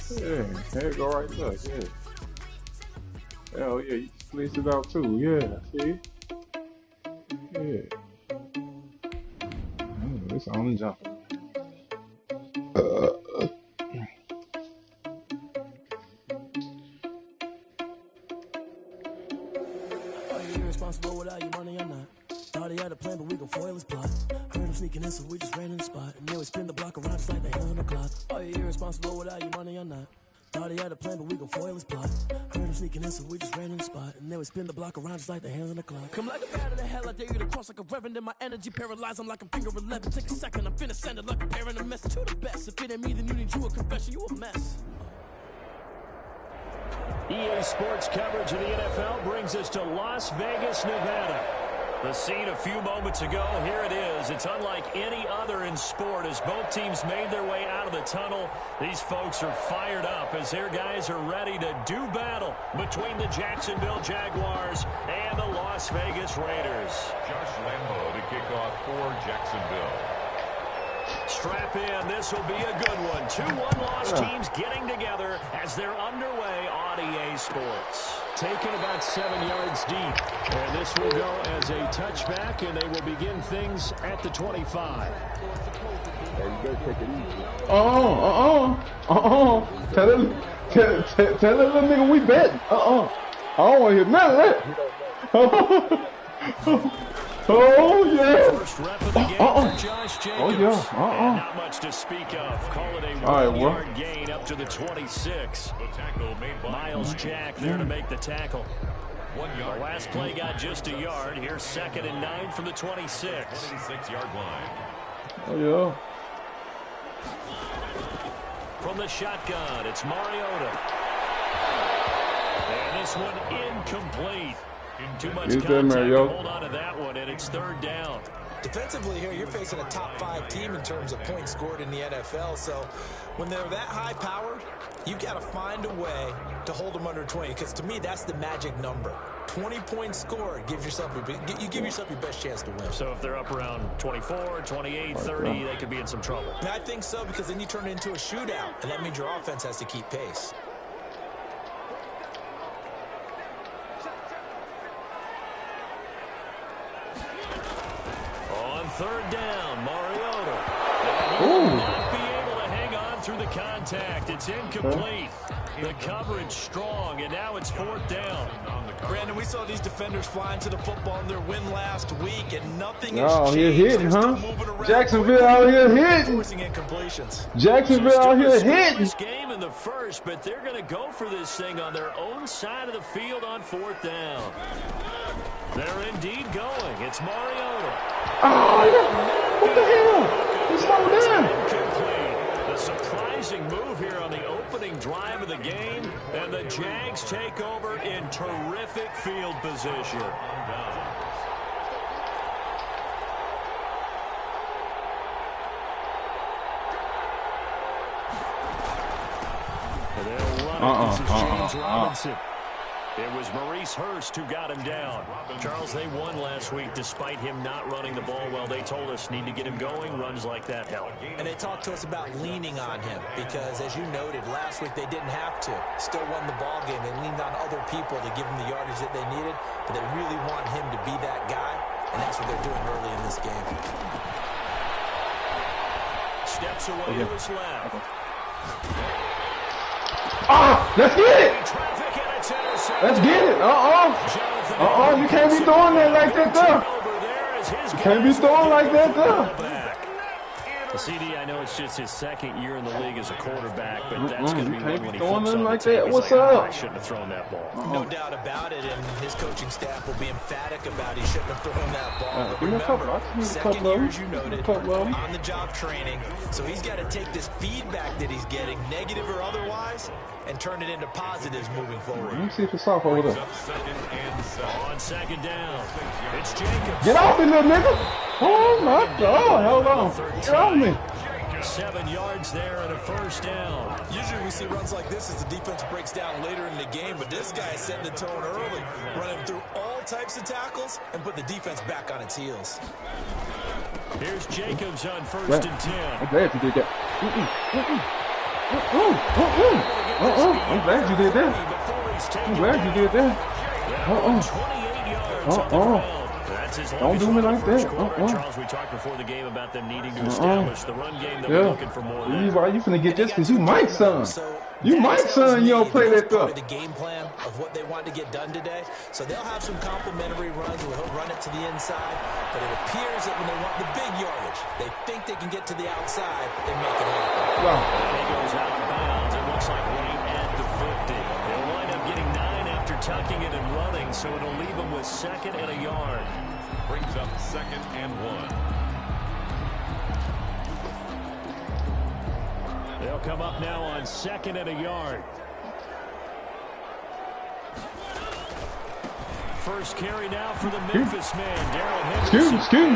Yeah, there you go right there. Yeah. Hell yeah, you can squeeze it out too. Yeah, see? Yeah. It's on the jump. Are you irresponsible without your money or not? Thought he had a plan, but we gon' foil his plot. Heard him sneaking in, so we just ran in the spot. And then we spin the block around just like the hell on the clock. Are you irresponsible without your money or not? Thought he had a plan, but we gon' foil his plot. Heard him sneaking in, so we just ran in the spot. And then we spin the block around just like the hands on the clock. Come like a bat of the hell, I dare you to cross like a reverend. And my energy paralyzed, I'm like I'm finger 11. Take a second, I'm finna send it like a parent, a message to the best. If it ain't me, then you need you a confession, you a mess. EA Sports coverage of the NFL brings us to Las Vegas, Nevada. The scene a few moments ago, here it is. It's unlike any other in sport as both teams made their way out of the tunnel. These folks are fired up as their guys are ready to do battle between the Jacksonville Jaguars and the Las Vegas Raiders. Josh Lambo to kick off for Jacksonville. Strap in. This will be a good one. 2-1 loss teams getting together as they're underway on EA Sports. Taken about 7 yards deep. And this will go as a touchback, and they will begin things at the 25. Tell that little nigga we betting. I don't want to hear none of that. Oh, yeah. First rep of the game for Josh Jacobs. Oh, yeah. And not much to speak of. Call it a 1-yard gain up to the 26. The tackle made by Miles Jack there to make the tackle. 1 yard. The last play got just a yard. Here's 2nd and 9 from the 26. 26-yard line. Oh, yeah. From the shotgun, it's Mariota. And this one incomplete. Too much contact to hold on to that one, and it's 3rd down. Defensively here, you're facing a top 5 team in terms of points scored in the NFL. So when they're that high-powered, you've got to find a way to hold them under 20. Because to me, that's the magic number. 20 points scored, you give yourself your best chance to win. So if they're up around 24, 28, 30, they could be in some trouble. And I think so, because then you turn it into a shootout, and that means your offense has to keep pace. On 3rd down, Mariota. And he will not be able to hang on through the contact. It's incomplete. The coverage strong, and now it's 4th down. Brandon, we saw these defenders flying to the football in their win last week, and nothing has changed. Hitting, huh? Jacksonville out here hitting. Forcing incompletions. Jacksonville out here hitting. This game in the first, but they're going to go for this thing on their own side of the field on 4th down. They're indeed going. It's Mariota. Oh, what the hell? He slowed down. Incomplete. The surprising move here on the opening drive of the game, and the Jags take over in terrific field position. And they'll run it. This is James Robinson. It was Maurice Hurst who got him down. Charles, they won last week despite him not running the ball well. They told us need to get him going. Runs like that help. And they talked to us about leaning on him because, as you noted, last week they didn't have to. Still won the ball game. They leaned on other people to give them the yardage that they needed, but they really want him to be that guy, and that's what they're doing early in this game. Steps away to his left. Let's get it. Let's get it. You can't be throwing that like that there. You can't be throwing like that there. CD, I know it's just his 2nd year in the league as a quarterback, but that's going to be when he throwing flips them on like the tape. that. What's like, up? I shouldn't have thrown that ball. No doubt about it, and his coaching staff will be emphatic about he shouldn't have thrown that ball. But give me a couple. remember, 2nd year, as you noted, on-the-job training, so he's got to take this feedback that he's getting, negative or otherwise, and turn it into positives moving forward. Let me see if it's off over there. On 2nd down, it's Jacobs. Get off me, little nigga. Oh, my God. Hold on. Get off me. 7 yards there and a 1st down. Usually we see runs like this as the defense breaks down later in the game, but this guy is setting the tone early, running through all types of tackles and put the defense back on its heels. Here's Jacobs on 1st and 10. I'm glad you did that. I'm glad you did that. I'm glad you did that. Don't do me like that. Charles, we talked before the game about them needing to establish the run game that we're looking for more. Why you finna get this? Because you Mike's son. You Mike's son, you don't play that stuff. The game plan of what they want to get done today. So they'll have some complimentary runs where he'll run it to the inside. But it appears that when they want the big yardage, they think they can get to the outside, they make it happen. Wow. He goes out of bounds. It looks like right at the 50. They'll wind up getting 9 after tucking it and running, so it'll leave them with 2nd and a yard. Brings up 2nd and 1. They'll come up now on 2nd and a yard. First carry now for the Memphis man, Darrell Henderson.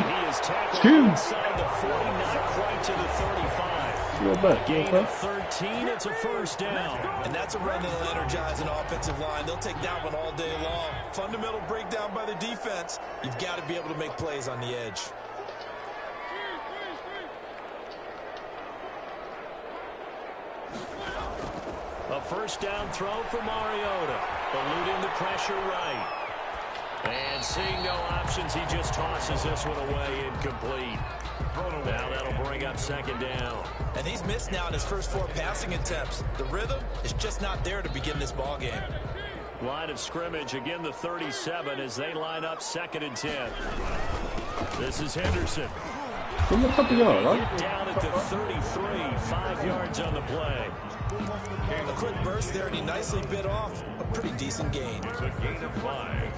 He is tackled inside the 40, not quite to the 35. Gain of 13, it's a first down. And that's a run that'll energize an offensive line. They'll take that one all day long. Fundamental breakdown by the defense. You've got to be able to make plays on the edge. A first down throw for Mariota. Eluding the pressure right. And seeing no options, he just tosses this one away, incomplete. Now that'll bring up 2nd down. And he's missed now in his first 4 passing attempts. The rhythm is just not there to begin this ball game. Line of scrimmage, again the 37 as they line up 2nd and 10. This is Henderson. Give me a couple yards, right? Down at the 33, 5 yards on the play. A quick burst there, and he nicely bit off a pretty decent gain. It's a gain of 5.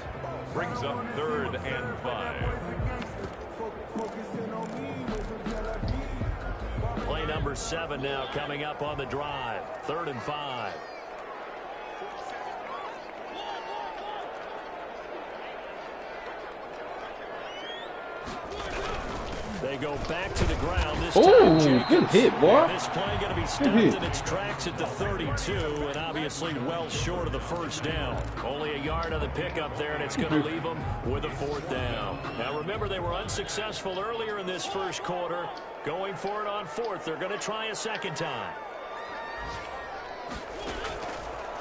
Brings up 3rd and 5. Play number 7 now coming up on the drive. 3rd and 5. They go back to the ground. This time, good hit, boy. This play going to be stopped in its tracks at the 32, and obviously well short of the first down. Only a yard on the pickup there, and it's going to leave them with a 4th down. Now remember, they were unsuccessful earlier in this first quarter. Going for it on 4th. They're going to try a 2nd time.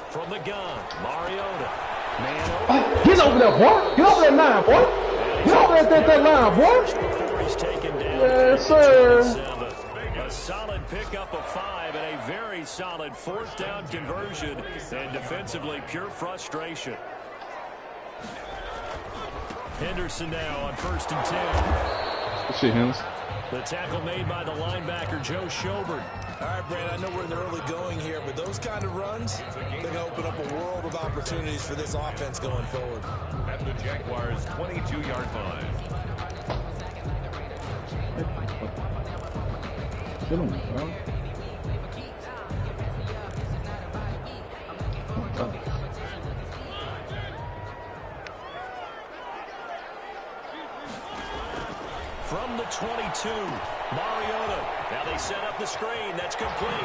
From the gun, Mariota. Man, get over there, boy. Get over that line, boy. Get over that line, boy. Yes, sir. A solid pickup of 5 and a very solid 4th down conversion, and defensively pure frustration. Henderson now on 1st and 10. Good shit, Henderson. The tackle made by the linebacker, Joe Schobert. All right, Brad, I know we're in the early going here, but those kind of runs, they're going to open up a world of opportunities for this offense going forward. At the Jaguars' 22-yard line. Get him, bro. From the 22, Mariota. Now they set up the screen. That's complete. And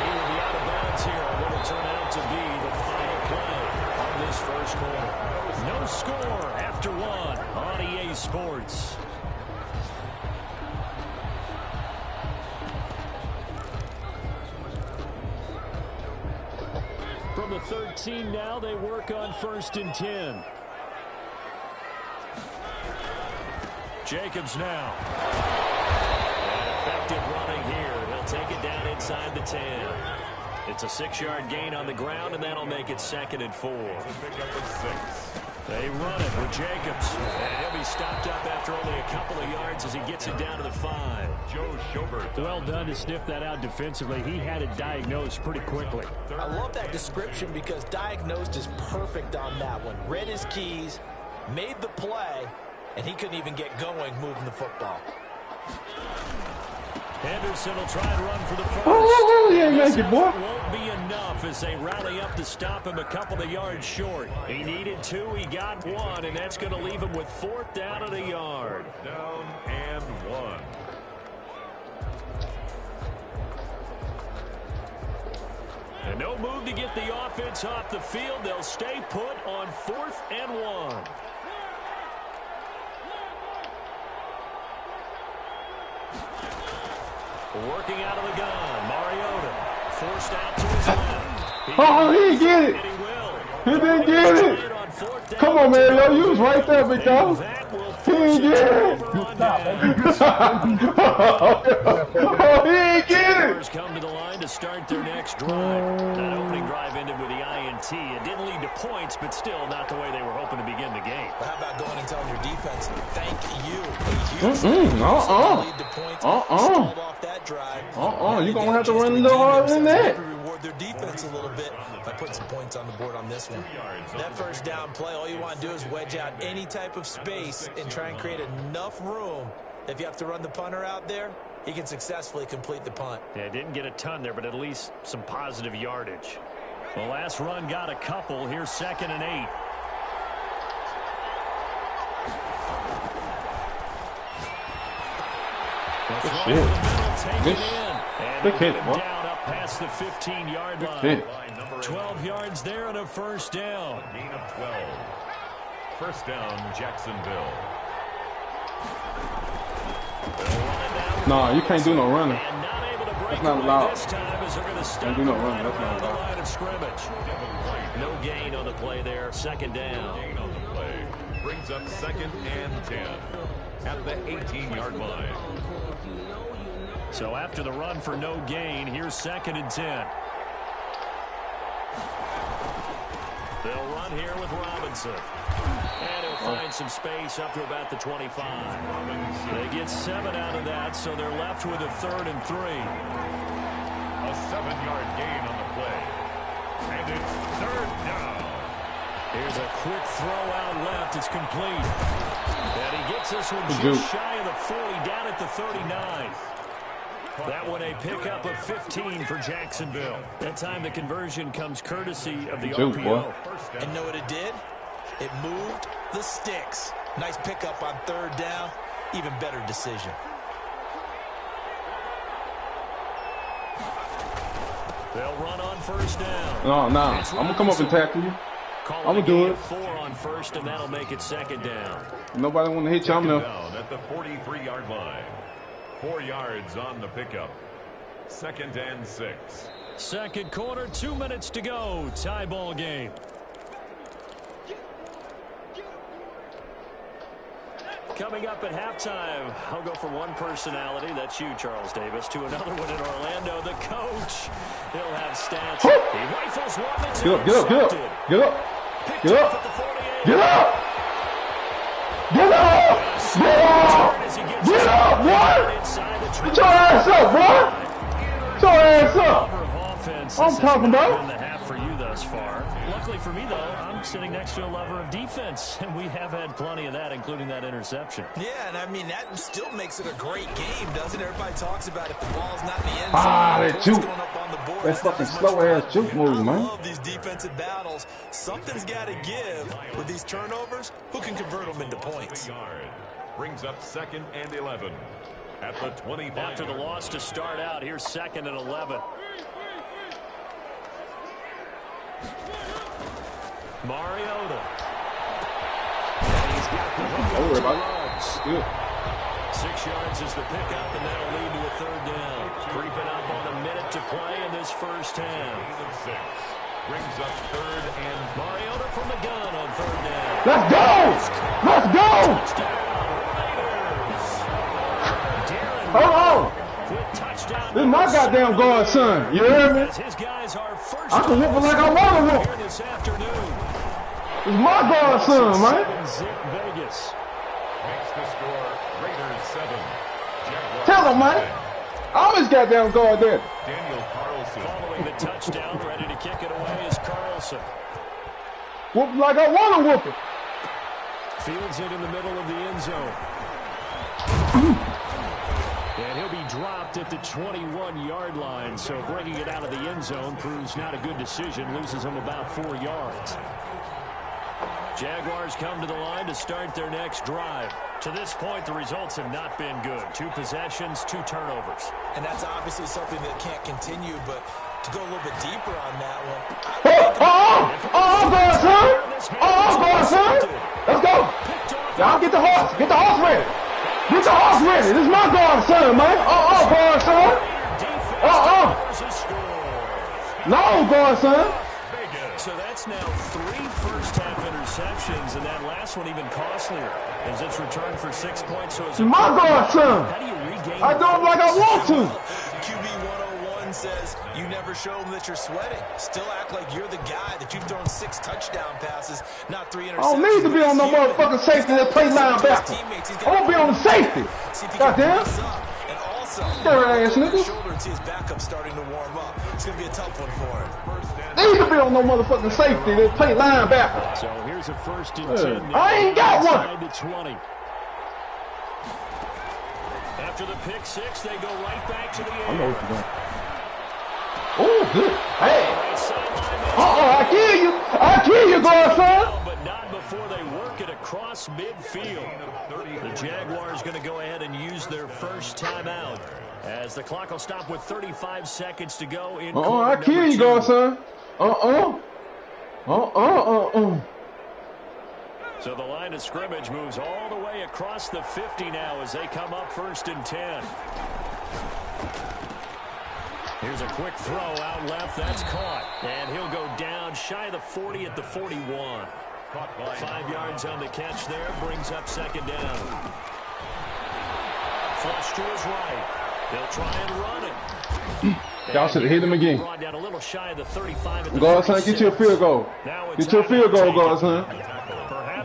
he will be out of bounds here on what will turn out to be the final play of this first quarter. No score after 1 on EA Sports. From the 13 now, they work on 1st and 10. Jacobs now. And effective running here. He'll take it down inside the 10. It's a 6-yard gain on the ground, and that'll make it 2nd and 4. They run it with Jacobs. And he'll be stopped up after only a couple of yards as he gets it down to the 5. Joe Schobert. Well done to sniff that out defensively. He had it diagnosed pretty quickly. I love that description because diagnosed is perfect on that one. Read his keys, made the play, and he couldn't even get going moving the football. Henderson will try and run for the first. Oh, yeah, make it, boy. Won't be enough as they rally up to stop him a couple of yards short. He needed 2, he got 1, and that's going to leave him with 4th down and a yard. Down and 1. And no move to get the offense off the field. They'll stay put on 4th and 1. Working out of the gun, Mariota forced out to his left. He Oh, he didn't get it. He didn't get it. Come on, man, yo, you was right there, big dog. He didn't get it. Oh, he didn't get it. Come to the line to start their next drive. That opening drive ended with the INT. It didn't lead to points, but still not the way they were hoping to begin the game. Well, how about going and telling your defense, thank you. Lead to points. Stalled off that drive. You're going to have to run a little harder than that. Reward their defense a little bit by putting some points on the board on this one. That first down play, all you want to do is wedge out any type of space and try and create enough room. If you have to run the punter out there, he can successfully complete the punt. Yeah, didn't get a ton there, but at least some positive yardage. The last run got a couple. Here's 2nd and 8. Good hit, boy. Down up past the 15-yard line. 12 yards there and a first down. Gain of 12. First down, Jacksonville. No, you can't do no running. That's not allowed. Can't do no running. That's not allowed. Line of scrimmage. No gain on the play there. 2nd down. Gain on the play. Brings up 2nd and 10 at the 18-yard line. So after the run for no gain, here's 2nd and 10. They'll run here with Robinson. And he'll find some space up to about the 25. They get 7 out of that, so they're left with a 3rd and 3. A 7-yard gain on the play. And it's 3rd down. Here's a quick throw out left. It's complete. And he gets this one just shy of the 40, down at the 39. That one a pickup of 15 for Jacksonville. That time the conversion comes courtesy of the RPO. And know what it did? It moved the sticks. Nice pickup on 3rd down. Even better decision. They'll run on 1st down. No. I'm going to come up and tackle you. I'm going to do it. 4 on 1st, and that'll make it 2nd down. Nobody want to hit you. I'm there. Down at the 43-yard line. 4 yards on the pickup. 2nd and 6. Second quarter, 2 minutes to go. Tie ball game. Coming up at halftime, I'll go from one personality, that's you, Charles Davis, to another one in Orlando. The coach, he'll have stats. He rifles one. Get up. Get up. Get up. Get up. Get up. Get up, boy. Get your ass up, boy. Get your ass up. I'm talking about. In the half for you thus far. Luckily for me, though, I'm sitting next to a lover of defense, and we have had plenty of that, including that interception. Yeah, and I mean, that still makes it a great game, doesn't it? Everybody talks about if the ball's not in the end zone. That juke. That's fucking slow-ass juke move, man. I love these defensive battles. Something's got to give with these turnovers. Who can convert them into points? Brings up 2nd and 11 at the 25. After the loss to start out, here's 2nd and 11. Mariota. And he's got the hook. Don't worry about it. 6 yards is the pickup, and that'll lead to a 3rd down. Creeping up on a minute to play in this first half. 6 brings up 3rd and Mariota from the gun on 3rd down. Let's go! Let's go! Hold on! This is my goddamn godson. You hear me? I can whoop it like I want to whoop. This is my godson, man. Vegas makes the score Raiders 7. Tell him, man. I'm his goddamn guard there. Daniel Carlson. Following the touchdown, ready to kick it away is Carlson. Whoop like I want to whoop it. Fields it in the middle of the end zone. And he'll be dropped at the 21-yard line, so bringing it out of the end zone proves not a good decision. Loses him about 4 yards. Jaguars come to the line to start their next drive. To this point, the results have not been good. 2 possessions, 2 turnovers. And that's obviously something that can't continue, but to go a little bit deeper on that one. I'm going, son. I'm going, son. Let's go. Y'all get the horse. Get the horse ready. Get the horse ready. This is my godson, man. Godson. No, godson. So that's now 3 first-half interceptions, and that last one even costlier as it's returned for 6 points. So my godson, how do you regain? I do it like I want to. QB 101 says you never show them that you're sweating. Still act like you're the guy that you've thrown 6 touchdown passes, not 3 interceptions. I don't need to be on no motherfucking safety that play linebacker. I want to be on the safety. Goddamn. Dirty ass nigga. Shoulder and see his backup starting to warm up. It's going to be a tough one for him. Need to be on no motherfucking safety that play linebacker. So here's a 1st and 10. I ain't got one. The 20. After the pick 6, they go right back to the air. I know what you're doing. Oh, good. Hey. I kill you. I kill you, godson. But not before they work it across midfield. The Jaguars going to go ahead and use their first timeout as the clock will stop with 35 seconds to go in quarter I kill you, godson. So the line of scrimmage moves all the way across the 50 now as they come up 1st and 10. Here's a quick throw out left. That's caught. And he'll go down shy of the 40 at the 41. 5 yards on the catch there. Brings up 2nd down. Flush to his right. They'll try and run it. Y'all should have hit him again. Brought down a little shy of the 35 at the Godson, get you a field goal. Get you a field goal, godson.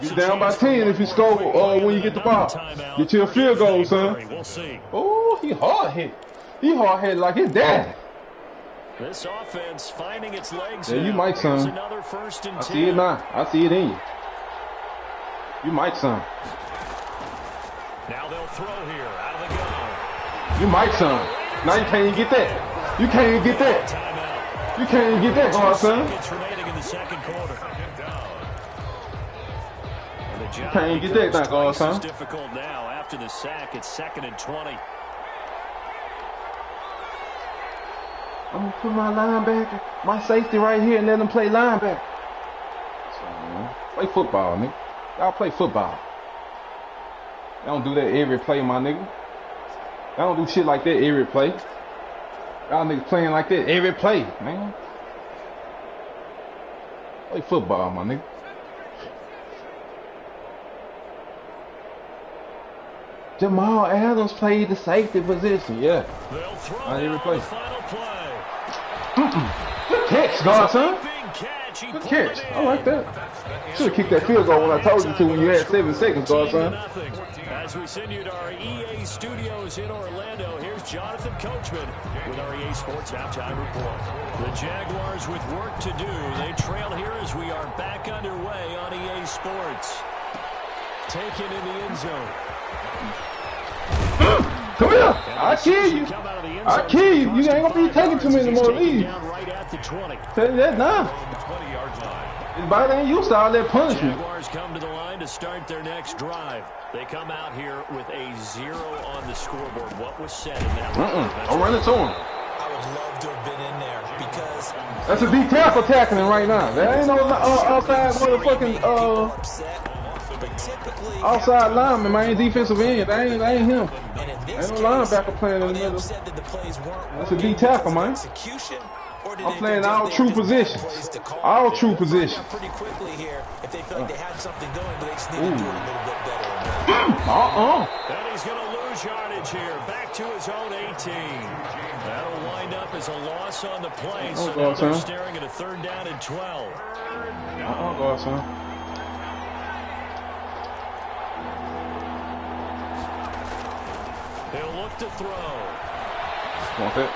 You're down by 10 if you score when you get the ball. Get you a field goal, son. We'll see. Oh, he hard hit. He hard hit like his daddy. This offense finding its legs. Yeah, you might, son. Another 1st and 10. I see it now. I see it in you. You might, son. Now they'll throw here out of the gun. You might, son. Now you can't even get that. You can't even get that. You can't even get that, godson. It's remaining in the 2nd quarter. You can't even get that, now, godson. It's difficult now after the sack. It's 2nd and 20. I'm going to put my linebacker, my safety right here and let them play linebacker. Play football, nigga. Y'all play football. Y'all don't do that every play, my nigga. Y'all don't do shit like that every play. Y'all niggas playing like that every play, man. Play football, my nigga. Jamal Adams played the safety position, yeah. They'll throw I every play. the final play. Good catch, godson. Good catch. I like that. Should have kicked that field goal when I told you to when you had 7 seconds, godson. As we send you to our EA studios in Orlando, here's Jonathan Coachman with our EA Sports Halftime Report. The Jaguars with work to do. They trail here as we are back underway on EA Sports. Taken in the end zone. Come here. I kill you. I kill you. You ain't gonna be taking too many more leads. Tell you that now. Everybody ain't used to all that punishment. Jaguars come to the line to start their next drive. They come out here with a 0 on the scoreboard. What was said in that? I'll run it to him. I would love to have been in there because that's a deep tackle tackling right now. There ain't no outside motherfucking outside lineman, man. Defensive end. That ain't him. Ain't no linebacker playing in the middle. That's a deep tackle, man. I'm playing all true positions. All true positions. Pretty quickly here if they feel like they had something going, but they just need to do it a little bit better. And he's going to lose yardage here. Back to his own 18. That'll wind up as a loss on the play. So now they're staring at a 3rd down and 12. Godson. They'll look to throw. Want that?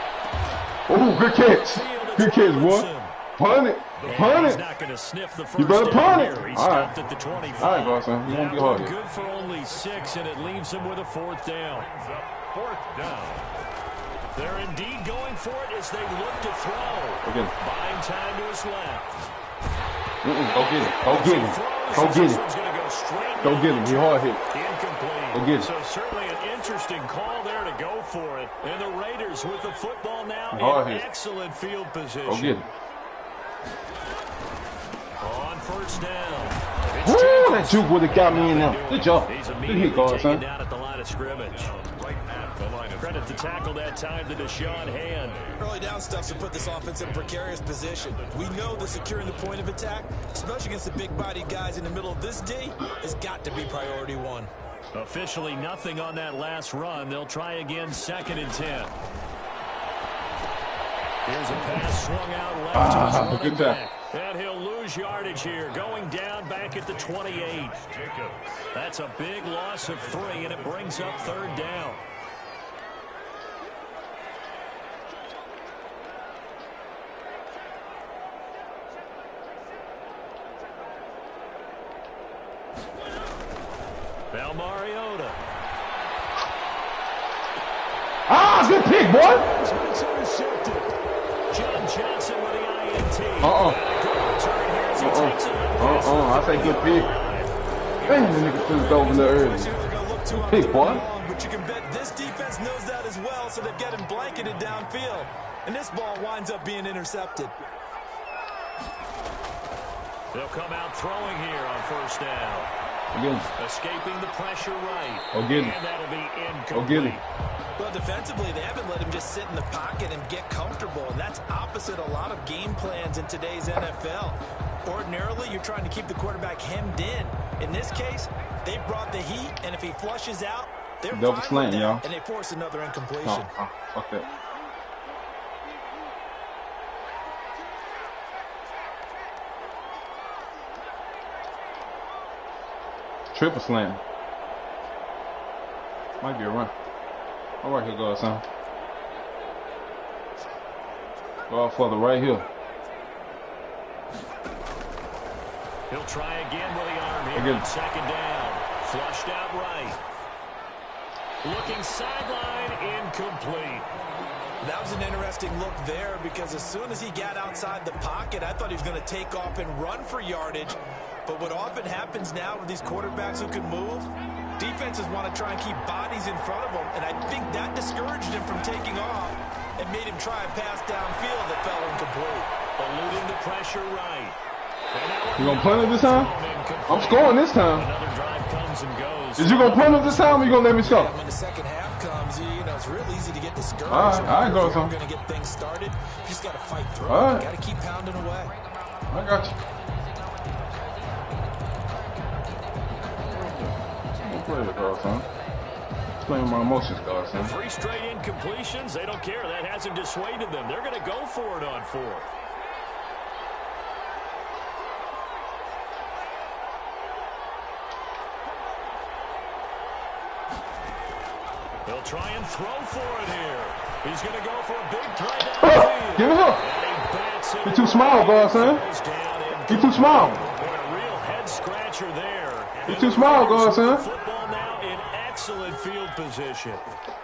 Oh, good catch. Good catch, boy. Punt it. Punt it. You better punt it. All right. At the 25. All right, Godson. You won't be hard. Good for only 6, and it leaves him with a 4th down. 4th down. They're indeed going for it as they look to throw. Okay. Buying time to his left. Go get it. Go get it. Go get it. Go get him. He hard hit. Incomplete. Go get it. So certainly an interesting call there to go for it. And the Raiders with the football now in excellent field position. Go get it. On 1st down. Woo, that juke would have got me in there. Good job. Good hit, Godson. Down at the line of scrimmage. credit the tackle that time to Deshaun Hand. Early down stuff to put this offense in a precarious position. We know that securing the point of attack, especially against the big-bodied guys in the middle of this D, has got to be priority one. Officially nothing on that last run. They'll try again 2nd and 10. Here's a pass swung out left to his running back. And he'll lose yardage here, going down back at the 28. That's a big loss of 3, and it brings up 3rd down. Now Mariota. Ah, good pick, boy. John Johnson with the INT. I say good pick. Man, the nigga threw it over there early. Pick, boy. But you can bet this defense knows that as well, so they're getting blanketed downfield. And this ball winds up being intercepted. They'll come out throwing here on 1st down. Again. Escaping the pressure right. Oh, get him. And that'll be incomplete. Oh, get him. Well, defensively, they haven't let him just sit in the pocket and get comfortable, and that's opposite a lot of game plans in today's NFL. Ordinarily, you're trying to keep the quarterback hemmed in. In this case, they brought the heat, and if he flushes out, they're double fine slant, with that, y'all. and they force another incompletion. Oh, fuck that. Triple slam. Might be a run. All right, here goes, son. Go out further right here. He'll try again with the arm here Again. on 2nd down. Flushed out right. Looking sideline, incomplete. That was an interesting look there because as soon as he got outside the pocket, I thought he was going to take off and run for yardage. But what often happens now with these quarterbacks who can move, defenses want to try and keep bodies in front of them, and I think that discouraged him from taking off and made him try a pass downfield that fell incomplete. Eluding the pressure right. You gonna punt it this time? I'm scoring this time. Another drive comes and goes. Is you gonna punt it this time or you gonna let me score? When the second half comes, you know, it's real easy to get discouraged. All right, I go, If son. you're going to get things started, you just got to fight through All it. right. Got to keep pounding away. I got you. Don't play with girl, son. Playing my emotions, girl, son. 3 straight incompletions. They don't care. That hasn't dissuaded them. They're going to go for it on 4th. They'll try and throw for it here. He's going to go for a big play downfield. Give it up. You're too small, girl, son. You're too small. A real head scratcher there. You're too small, girl, son. Football now in excellent field position.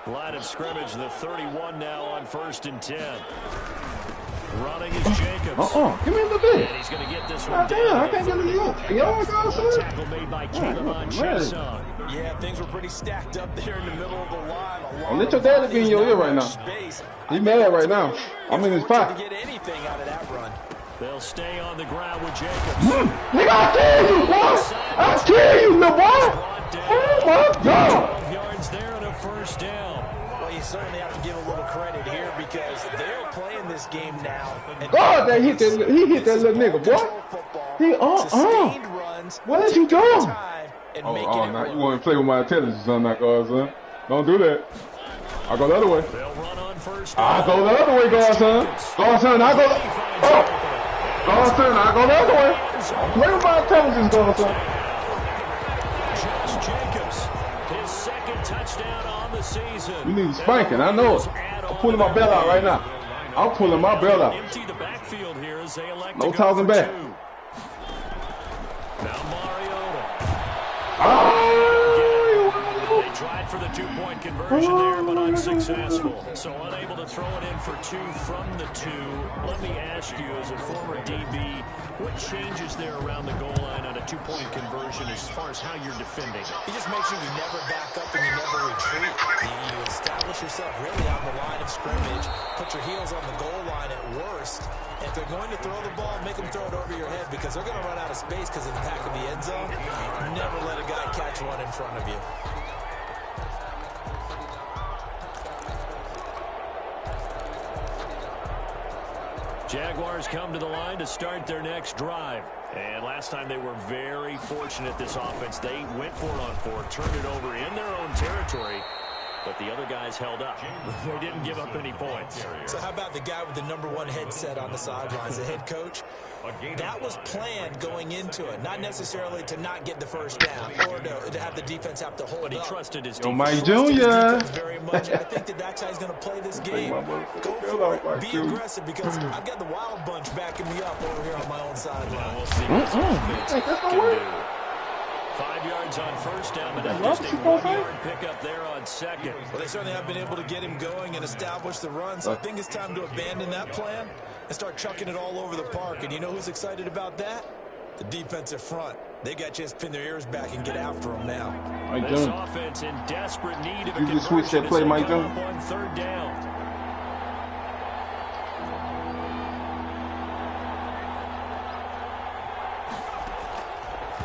Line of scrimmage, the 31 now on 1st and 10. Running is Jacobs. Give me a little bit. And he's going to get this one God damn, down. I can't get it. Y'all, girl, son. Tackle made by Kayvon Chason. Yeah, things were pretty stacked up there in the middle of the line. Let your daddy be in your ear right now. He mad right now. I'm in his To pocket. get anything out of that run. They'll stay on the ground with Jacobs. Nigga, I'll kill you, boy. I'll kill you, little boy. Oh, my God. 12 yards there and a 1st down. Well, you certainly have to give a little credit here because they're playing this game now. And God, he hit that little nigga, boy. He, sustained runs. What is he doing? Time and Oh, making it now work. you want to play with my intelligence on that, son. Don't do that. I'll go the other way. They'll run on 1st I'll down. go the other way, son. Son, I'll go. Oh. Son, I'll go the other way. Play with my intelligence, son. Josh Jacobs, his 2nd touchdown on the season. You need spanking, I know it. I'm pulling my belt out right now. I'm pulling my belt out. Empty the backfield here as they elect No to go talking for back. 2. Now Mariota. They tried for the 2-point conversion there, but unsuccessful. So unable to throw it in for 2 from the 2. Let me ask you, as a former DB, what changes there around the goal line on a 2-point conversion as far as how you're defending? You just make sure you never back up and you never retreat. You establish yourself really on the line of scrimmage, put your heels on the goal line at worst. And if they're going to throw the ball, make them throw it over your head because they're going to run out of space because of the back of the end zone. Never let a guy catch one in front of you. Jaguars come to the line to start their next drive. And last time they were very fortunate, this offense. They went 4-on-4, turned it over in their own territory, but the other guys held up. They didn't give up any points. So how about the guy with the #1 headset on the sidelines, the head coach? That was planned going into it, not necessarily to not get the first down or to have the defense have to hold but he up. trusted his Yo, defense. Mike Jr. Very much. I think that's how he's going to play this game. Go for it. Be aggressive because I've got the wild bunch backing me up over here on my own sideline. We'll see what this offense can do. 5 yards on first down, but not just a 1-yard pickup there on second. Well, they certainly have been able to get him going and establish the run, so I think it's time to abandon that plan and start chucking it all over the park. And you know who's excited about that? The defensive front. They got a chance to pin their ears back and get after him now. Mike This Jones. offense in desperate need of a You just switched that play, Mike Jones. on third down.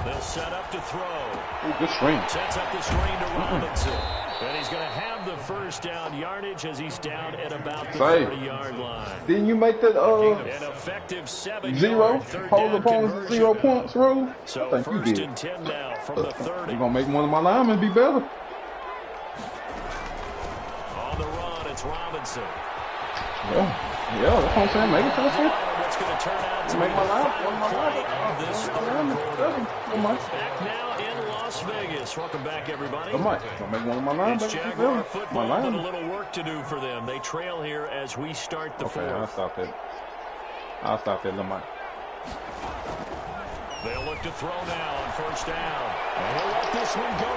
They'll set up to throw. Ooh, good screen. Sets up the screen to Robinson. And he's going to have the first down yardage as he's down at about the 30-yard line. Didn't you make that An effective 7-yard zero? third Hold down opponents to 0 conversion. points rule? So I think you first did. and 10 now from the 30. You're going to make one of my linemen be better. On the run, it's Robinson. Yeah, that's what I'm saying. Make it to the fifth. What's going to turn out to Make be my the line. final play of this third quarter. Back Back now in Las Vegas. Welcome back, everybody. Gonna make one of my linemen. It's Jaguar football, but a little work to do for them. They trail here as we start the Okay, I'll fourth. stop that, Lamar. They'll look to throw now on first down. And he'll let this one go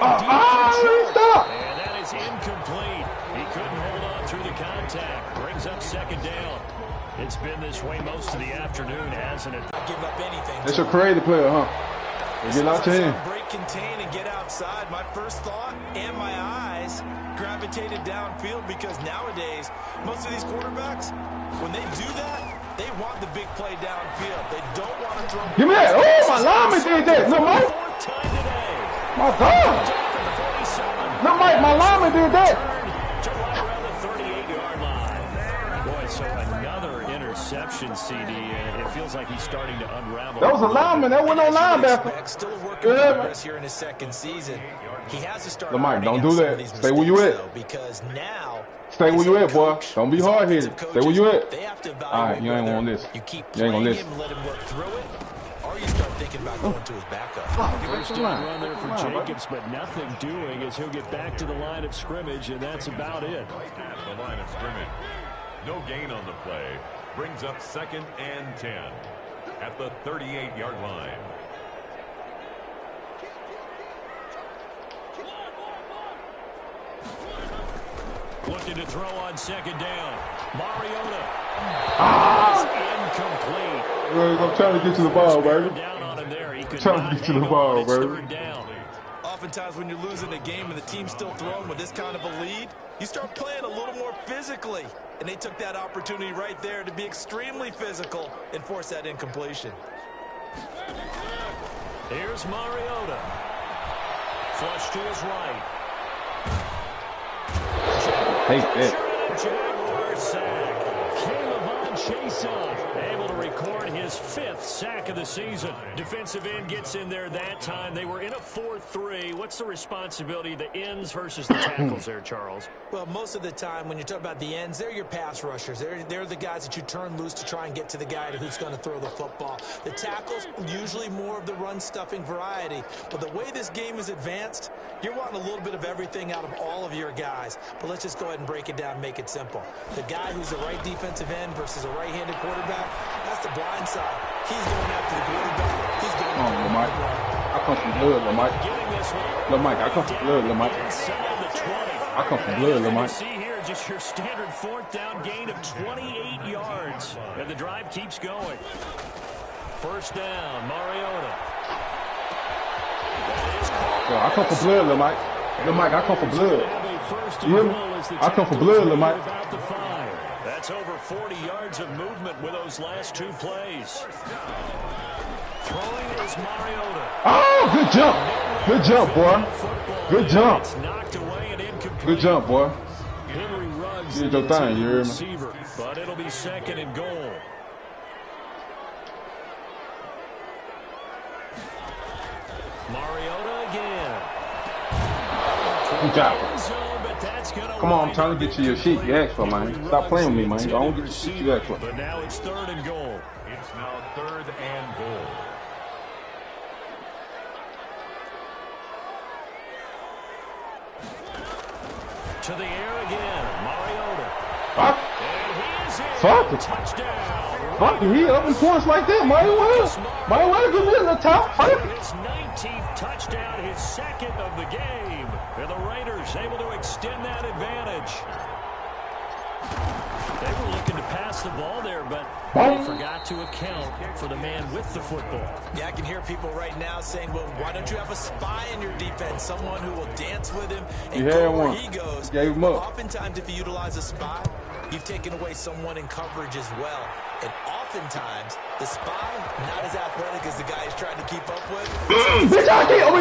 Stop! And that is incomplete. He couldn't hold on through the contact. Brings up second down. It's been this way most of the afternoon, hasn't it? Not giving up anything. That's a creative player, huh? Get out to him. Break, contain, and get outside. My first thought and my eyes gravitated downfield because nowadays, most of these quarterbacks, when they do that, they want the big play downfield. They don't want to throw. Give me that. Oh, my lineman did that. No, Mike. Fourth time today. My God. From the 47. No, Mike, my lineman did that. To right around the 38-yard line. Boy, so another interception, CD. It feels like he's starting to unravel. That was a lineman. That wasn't no linebacker. Still a work in progress here in his second season. He has to start. Mike, don't learning do some of that. these Stay where you mistakes, at. though, because now. Stay where you at, boy. Don't be hard-headed. Stay where you at. They have to evaluate. All right, you ain't whether gonna listen. You keep You ain't playing gonna him, listen. let him work through it, or you start thinking about going to his backup. First down run there for Jacobs, but nothing doing as he'll get back to the line of scrimmage, and that's about it. At the line of scrimmage. No gain on the play. Brings up 2nd and 10 at the 38-yard line. Looking to throw on second down. Mariota. Incomplete. I'm trying to get to the ball, baby. Down on him there. He could Trying to not get to the hang ball, on. It's baby. third down. Oftentimes when you're losing a game and the team's still throwing with this kind of a lead, you start playing a little more physically. And they took that opportunity right there to be extremely physical and force that incompletion. Here's Mariota. Flush to his right. Hate that. Jaguar sack. Caleb Chason able to record his 5th sack of the season. Defensive end gets in there that time. They were in a 4-3. What's the responsibility of the ends versus the tackles there, Charles? Well, most of the time when you talk about the ends, they're your pass rushers. They're the guys that you turn loose to try and get to the guy who's going to throw the football. The tackles, usually more of the run-stuffing variety. But the way this game is advanced, you're wanting a little bit of everything out of all of your guys. But let's just go ahead and break it down and make it simple. The guy who's the right defensive end versus a right-handed quarterback, that's the blind side. He's going after the quarterback. He's going after the Lamar. I come from blood, Lamar. Lamar, I come from blood, Lamar. I come from blood, Lamar. See here, just your standard 4th down gain of 28 yards. And the drive keeps going. First down, Mariota. Yo, I come from blood, Lamar. Lamar, I come from blood. You hear me? I come from blood, Lamar. That's over 40 yards of movement with those last 2 plays. Throwing is Mariota. Oh, good jump. Good jump, boy. Good jump. It's knocked away and incomplete. Good jump, boy. Henry Ruggs Did your thing, you hear me? receiver, but it'll be 2nd and goal. Mariota again. Good job. Come on, I'm trying to get you your shit you asked for, man. Stop playing with me, man. Don't get the shit you asked for. But now it's 3rd and goal. It's now 3rd and goal. To the air again, Mariota. Fuck. And he is in. Fuck it. Touchdown. Fuck it. He up in points like that. Might as well give me the top. Fuck it. His 19th touchdown, his 2nd of the game. And the Raiders able to extend that advantage. They were looking to pass the ball there, but they forgot to account for the man with the football. Yeah, I can hear people right now saying, well, why don't you have a spy in your defense, someone who will dance with him and go where he goes. Gave him up. Oftentimes, if you utilize a spy, you've taken away someone in coverage as well. And oftentimes, the spy, not as athletic as the guy he's trying to keep up with. Bitch, I can't.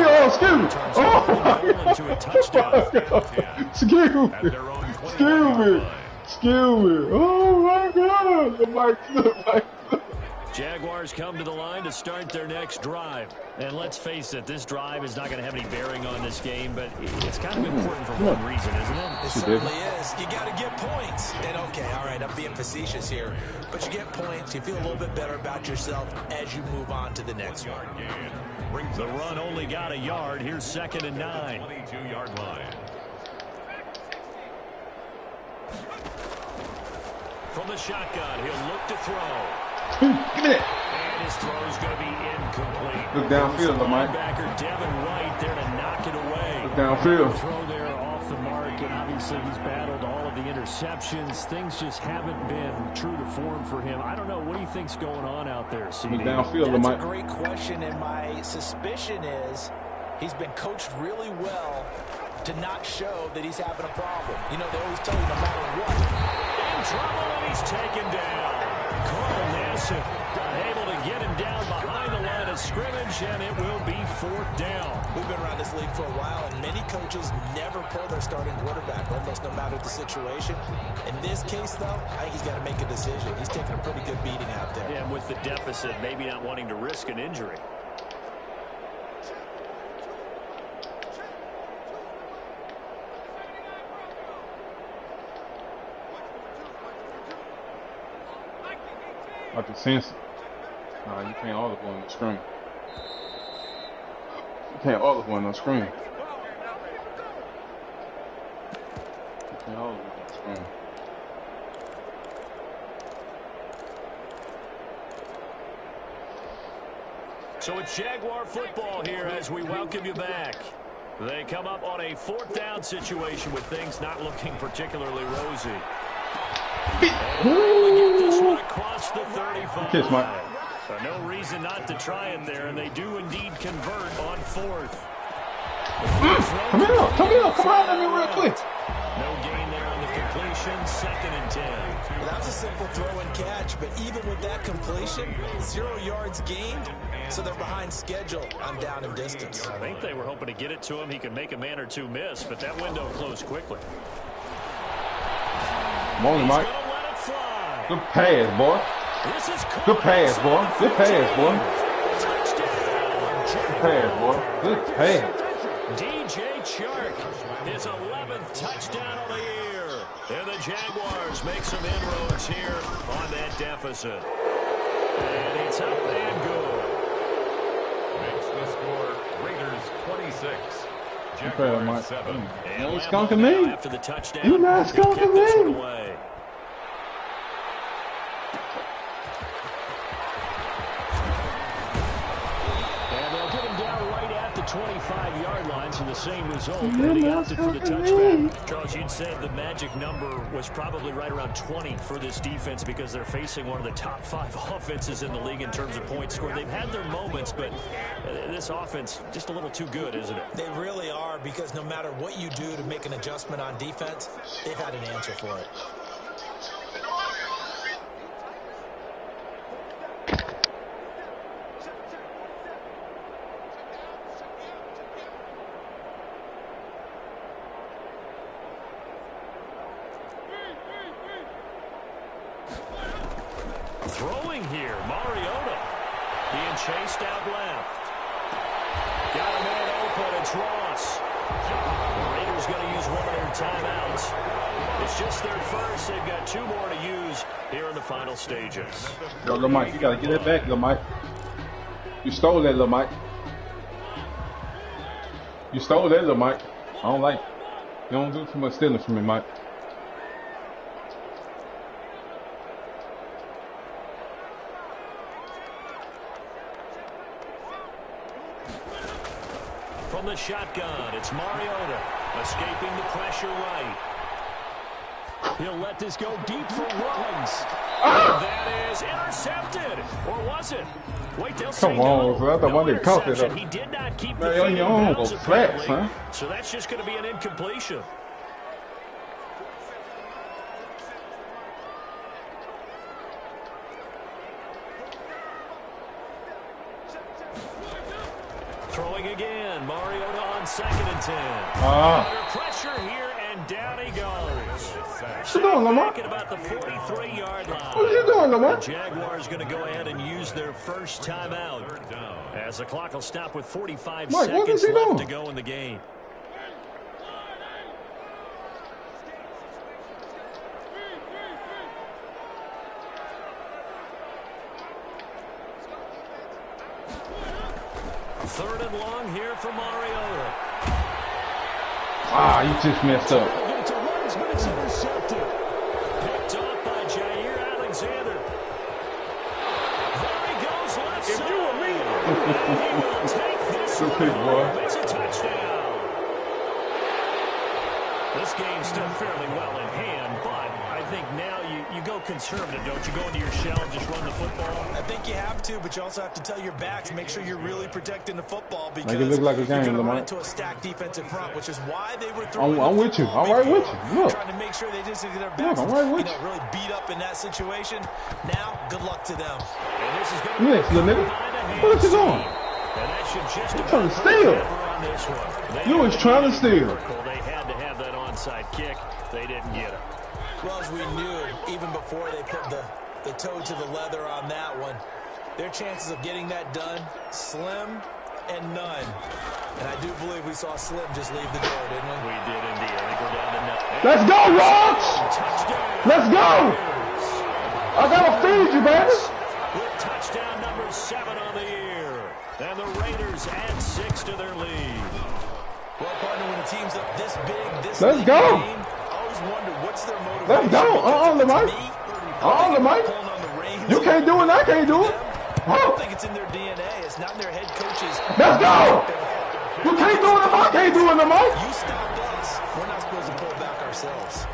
Excuse me. Excuse me. Excuse me. Oh, my God. Jaguars come to the line to start their next drive. And let's face it, this drive is not going to have any bearing on this game, but it's kind of important for one reason, isn't it? It certainly is. You got to get points. And, okay, all right, I'm being facetious here. But you get points. You feel a little bit better about yourself as you move on to the next one. The run only got a yard. Here's 2nd and 9. 22-yard line. From the shotgun, he'll look to throw. Give me that. And his throw is going to be incomplete. Look downfield, Mike. Linebacker Devin White there to knock it away. Look downfield. Throw there off the mark, and obviously he's battled all of the interceptions. Things just haven't been true to form for him. I don't know. What do you think's going on out there, CD? Look downfield, That's Mike. a great question, and my suspicion is he's been coached really well to not show that he's having a problem. You know, they always tell you no matter what. In trouble, and he's taken down. Carl Nassib able to get him down behind the line of scrimmage, and it will be 4th down. We've been around this league for a while, and many coaches never pull their starting quarterback, almost no matter the situation. In this case, though, I think he's got to make a decision. He's taking a pretty good beating out there. Yeah, and with the deficit, maybe not wanting to risk an injury. Like the sensor. Nah, you can't all of one on the screen. You can't all of one on the screen. You can't all of one on the screen. So it's Jaguar football here as we welcome you back. They come up on a 4th down situation with things not looking particularly rosy. Get this one across the 35. Kiss, Mike. No reason not to try it there, and they do indeed convert on 4th. Come on, let me real quick. No gain there on the completion, 2nd and 10. Well, that was a simple throw and catch, but even with that completion, 0 yards gained, so they're behind schedule on down and distance. I think they were hoping to get it to him. He could make a man or two miss, but that window closed quickly. Come on, Mike. Good pass, boy. Good pass, boy. Good pass, boy. Good pass, boy. Good pass. DJ Chark, his 11th touchdown of the year. And the Jaguars make some inroads here on that deficit. And it's up and good. Makes the score Raiders 26. Okay, Jaguars Mike. 7. You ain't skunking me. After the touchdown, You not skunking me. And they'll get him down right at the 25-yard line, so the same result. And he opted for the touchback. Charles, you'd said the magic number was probably right around 20 for this defense because they're facing one of the top 5 offenses in the league in terms of points scored. They've had their moments, but this offense just a little too good, isn't it? They really are, because no matter what you do to make an adjustment on defense, they've had an answer for it. Throwing here, Mariota being chased out left. Got him it's Ross. The Raiders going to use one of their timeouts. It's just their first. They've got 2 more to use here in the final stages. Yo, Lil Mike, you gotta get it back, Lil Mike. You stole that, Lil Mike. You stole that, Lil Mike. I don't like it. You don't do too much stealing from me, Mike. From the shotgun, it's Mariota escaping the pressure right. He'll let this go deep for Rollins. That is intercepted. Or was it? Wait, they'll say Come on, no. bro. I thought one didn't count it up. He did not keep Man, the feet in your own bounds, go flats, apparently. huh? So that's just going to be an incompletion. Throwing again. Mariota on 2nd and 10. Under pressure here, and down he goes. What you doing, Lamar? At about the 43-yard line. What you doing, Lamar? The Jaguars going to go ahead and use their first timeout as the clock will stop with 45 Mike, what is seconds he left doing? to go in the game. Third and long here for Mariota. Ah, you just messed up. It's a runs, but it's intercepted. Picked off by Jair Alexander. There he goes left side. If you were me, he will take this Good one pick, boy. home. It's a touchdown. This game's still fairly well in hand, but I think now you go conservative, don't you? Go into your shell and just run the football. I think you have to, but you also have to tell your backs, make sure you're really protecting the football because Make it look like a you're game, going to run Lamar. into a stacked defensive front, which is why they were throwing I'm with you. I'm right with you. Look. trying to make sure they just get their backs I'm right with you. really beat up in that situation. Now, good luck to them. And this is going to Yes, little nigga. What is you doing? And that should just You trying to steal. on this one. You was trying to steal. They had to have that onside kick. They didn't get it. Well, as we knew, even before they put the toe to the leather on that one, their chances of getting that done, slim and none. And I do believe we saw Slim just leave the door, didn't we? We did indeed. I think we're down to nothing. Let's go, Rox! Touchdown. Let's go! I gotta feed you, baby. With touchdown number 7 on the year. And the Raiders add 6 to their lead. Well, partner, when a team's up this big, this Let's late go. in the game, I always wonder what's their motivation. Let's go. Lamar. Lamar. Pulling on the reins. You can't do it. I can't do it. I don't think it's in their DNA. It's not in their head coaches. Let's go. You can't do it if I can't do it, Lamar. You stopped us. We're not supposed to pull back ourselves.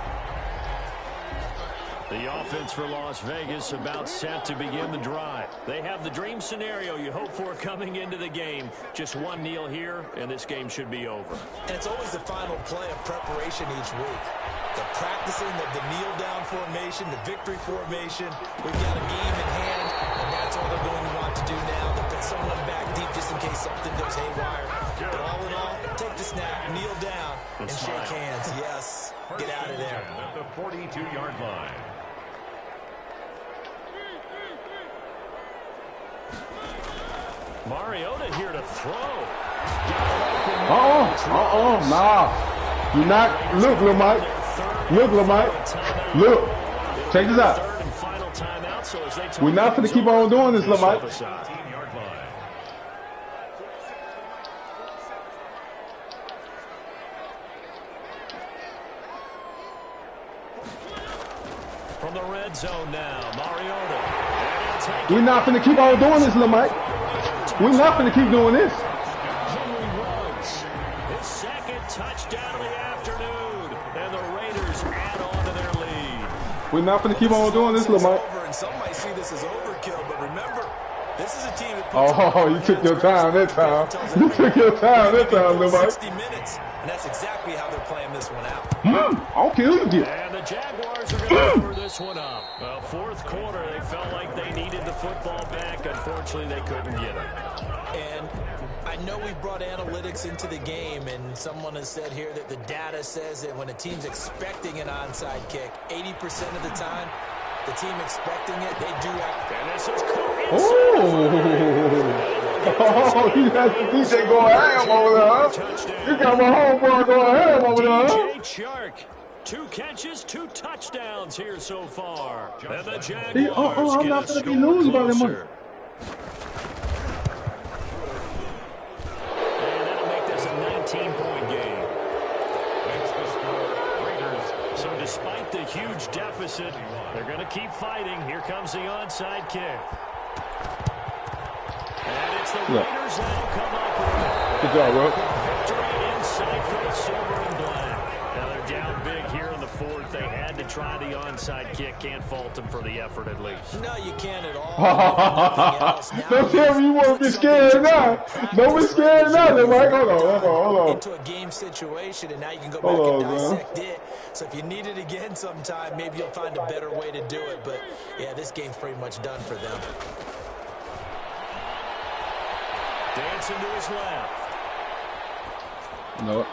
The offense for Las Vegas about set to begin the drive. They have the dream scenario you hope for coming into the game. Just one kneel here, and this game should be over. And it's always the final play of preparation each week. The practicing of the kneel-down formation, the victory formation. We've got a game in hand, and that's all they're going to want to do now. They'll put someone back deep just in case something goes haywire. But all in all, take the snap, kneel down, and shake hands. Yes, get out of there. At the 42-yard line. Mariota here to throw. Nah. You're not. Look, Lil Mike. Look, Lil Mike. Look. Check this out. Third and final timeout, so as they talk We're not finna keep on doing this, Lil Mike. 15-yard line. From the red zone now, Mariota. We're not finna keep on doing this, Lil Mike. We're not finna keep doing this. His second touchdown of the afternoon, and the Raiders add on to their lead. We're not finna keep on doing this, Lil Mike. Over, and some might see this as overkill, but remember, this is a team that Oh, you took your time that time. You took your time that time, Lil Mike. 60 minutes, and that's exactly how they're playing this one out. I don't care who you get. And the Jaguars are going to cover this one up. Well, fourth quarter, they felt like they needed the football back. Unfortunately, they couldn't get it. And I know we brought analytics into the game, and someone has said here that the data says that when a team's expecting an onside kick, 80% of the time, the team expecting it, they do act. And this is caught Oh. Oh, you got the DJ going ham over there, huh? You got my homeboy going ham over there, huh? DJ Chark. 2 catches, 2 touchdowns here so far. And the Jaguars I'm not going to be losing by that much. And that'll make this a 19-point game. So despite the huge deficit, they're going to keep fighting. Here comes the onside kick. And it's the Raiders that'll come up with it. Good job, bro. Victory in sight for the silver and black. Now they're down big here in the 4th. They had to try the onside kick. Can't fault them for the effort at least. No, you can't at all. Don't tell me you want to be scared now. Don't be scared now, Mike. Hold on. Into a game situation, and now you can go back and dissect it. So if you need it again sometime, maybe you'll find a better way to do it. But, yeah, this game's pretty much done for them. Dancing to his left. No.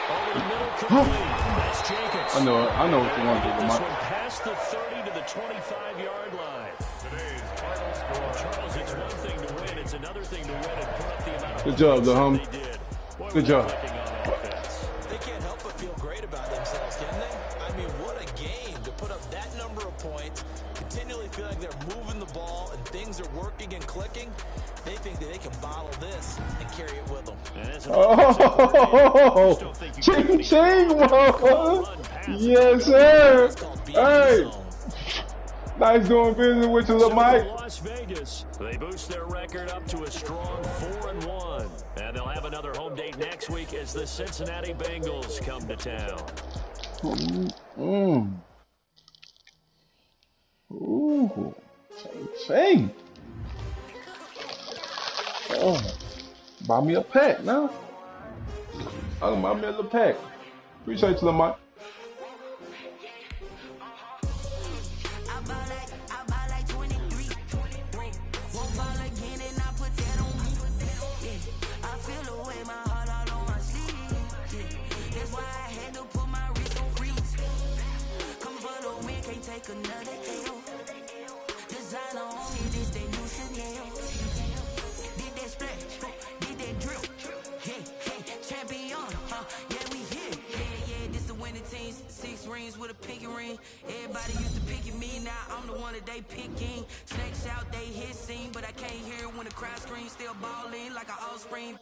Over the middle, complete. That's Jacobs. I know what you want to do, This Mike. one past the 30 to the 25-yard line. Today's final score. Charles, it's one thing to win. It's another thing to win and put up the amount of Good job, though, homie. they did. Boy, Good job. They can't help but feel great about themselves, can they? I mean, what a game to put up that number of points, continually feel like they're moving the ball and things are working and clicking. They think that they can bottle this and carry it with them. Oh, ching, ching, motherfucker. Yes, sir. Hey. Nice doing business with you, little Mike. Las Vegas, they boost their record up to a strong 4-1. And they'll have another home date next week as the Cincinnati Bengals come to town. Ooh. Ching. Oh, buy me a pack now. I can buy me a little pack. Appreciate you, little Mike. With a pinky ring, everybody used to pick at me. Now I'm the one that they picking. Snakes out, they hissing, but I can't hear when the crowd screams. Still balling like an offspring.